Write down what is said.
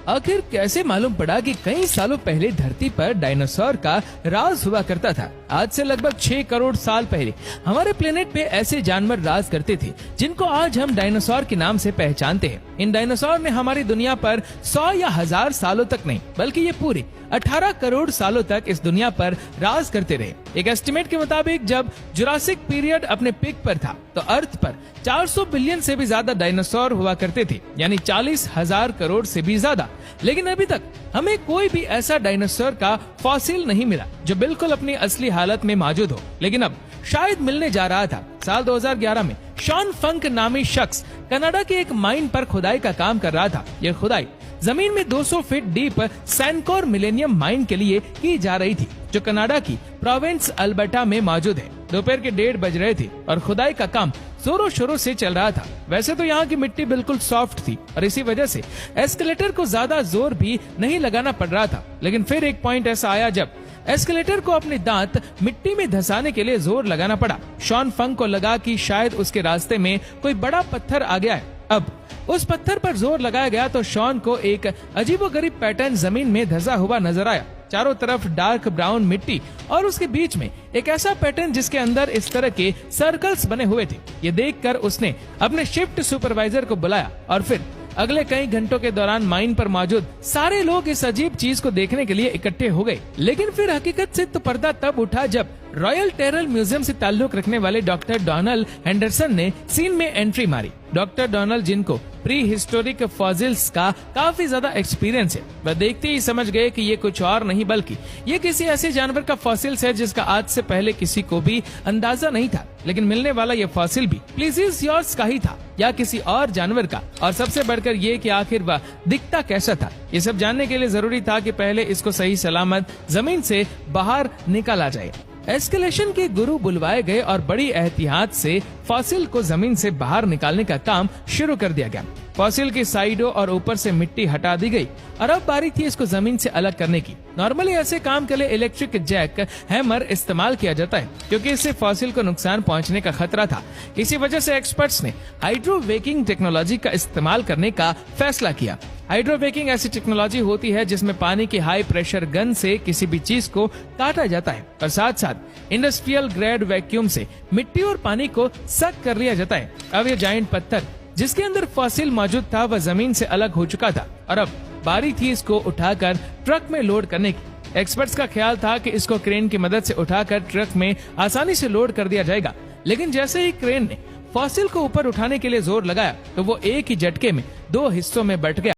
आखिर कैसे मालूम पड़ा कि कई सालों पहले धरती पर डायनासोर का राज हुआ करता था। आज से लगभग 6 करोड़ साल पहले हमारे प्लेनेट पे ऐसे जानवर राज करते थे जिनको आज हम डायनासोर के नाम से पहचानते हैं। इन डायनासोर ने हमारी दुनिया पर 100 या 1000 सालों तक नहीं बल्कि ये पूरे 18 करोड़ सालों तक इस दुनिया पर राज करते रहे। एक एस्टिमेट के मुताबिक जब जुरासिक पीरियड अपने पीक पर था तो अर्थ पर 400 बिलियन से भी ज्यादा डायनासोर हुआ करते थे, यानी 40,000 करोड़ से भी ज्यादा। लेकिन अभी तक हमें कोई भी ऐसा डायनासोर का फॉसिल नहीं मिला जो बिल्कुल अपनी असली हालत में मौजूद हो। लेकिन अब शायद मिलने जा रहा था। साल 2011 में शॉन फंक नामी शख्स कनाडा के एक माइन पर खुदाई का काम कर रहा था। यह खुदाई जमीन में 200 फीट डीप सैनकोर मिलेनियम माइन के लिए की जा रही थी, जो कनाडा की प्रोविंस अल्बर्टा में मौजूद है। दोपहर के 1:30 बज रहे थे और खुदाई का काम जोरों शोरों से चल रहा था। वैसे तो यहाँ की मिट्टी बिल्कुल सॉफ्ट थी और इसी वजह से एस्केलेटर को ज्यादा जोर भी नहीं लगाना पड़ रहा था। लेकिन फिर एक पॉइंट ऐसा आया जब एस्केलेटर को अपने दांत मिट्टी में धंसाने के लिए जोर लगाना पड़ा। शॉन फंक को लगा कि शायद उसके रास्ते में कोई बड़ा पत्थर आ गया है। अब उस पत्थर पर जोर लगाया गया तो शॉन को एक अजीबोगरीब पैटर्न जमीन में धंसा हुआ नजर आया। चारों तरफ डार्क ब्राउन मिट्टी और उसके बीच में एक ऐसा पैटर्न जिसके अंदर इस तरह के सर्कल्स बने हुए थे। ये देखकर उसने अपने शिफ्ट सुपरवाइजर को बुलाया और फिर अगले कई घंटों के दौरान माइन पर मौजूद सारे लोग इस अजीब चीज को देखने के लिए इकट्ठे हो गए। लेकिन फिर हकीकत से तो पर्दा तब उठा जब रॉयल टेरल म्यूजियम से ताल्लुक रखने वाले डॉक्टर डोनाल्ड हेंडरसन ने सीन में एंट्री मारी। डॉक्टर डोनाल्ड, जिनको प्री हिस्टोरिक फॉसिल्स का काफी ज्यादा एक्सपीरियंस है, वह देखते ही समझ गए कि ये कुछ और नहीं बल्कि ये किसी ऐसे जानवर का फॉसिल्स है जिसका आज से पहले किसी को भी अंदाजा नहीं था। लेकिन मिलने वाला ये फॉसिल भी प्लेसियोसाउरस का ही था या किसी और जानवर का, और सबसे बढ़कर ये कि आखिर वह दिखता कैसा था। ये सब जानने के लिए जरूरी था कि पहले इसको सही सलामत जमीन से बाहर निकाला जाए। एस्केलेशन के गुरु बुलवाए गए और बड़ी एहतियात से फॉसिल को जमीन से बाहर निकालने का काम शुरू कर दिया गया। फॉसिल की साइडों और ऊपर से मिट्टी हटा दी गई और अब बारी थी इसको जमीन से अलग करने की। नॉर्मली ऐसे काम के लिए इलेक्ट्रिक जैक हैमर इस्तेमाल किया जाता है क्योंकि इससे फॉसिल को नुकसान पहुंचने का खतरा था। इसी वजह से एक्सपर्ट्स ने हाइड्रोवेकिंग टेक्नोलॉजी का इस्तेमाल करने का फैसला किया। हाइड्रोवेकिंग ऐसी टेक्नोलॉजी होती है जिसमें पानी की हाई प्रेशर गन से किसी भी चीज को काटा जाता है और साथ साथ इंडस्ट्रियल ग्रेड वैक्यूम से मिट्टी और पानी को सक कर लिया जाता है। अब ये जायंट पत्थर जिसके अंदर फॉसिल मौजूद था वह जमीन से अलग हो चुका था और अब बारी थी इसको उठाकर ट्रक में लोड करने की। एक्सपर्ट्स का ख्याल था कि इसको क्रेन की मदद से उठाकर ट्रक में आसानी से लोड कर दिया जाएगा। लेकिन जैसे ही क्रेन ने फॉसिल को ऊपर उठाने के लिए जोर लगाया तो वो एक ही झटके में 2 हिस्सों में बट गया।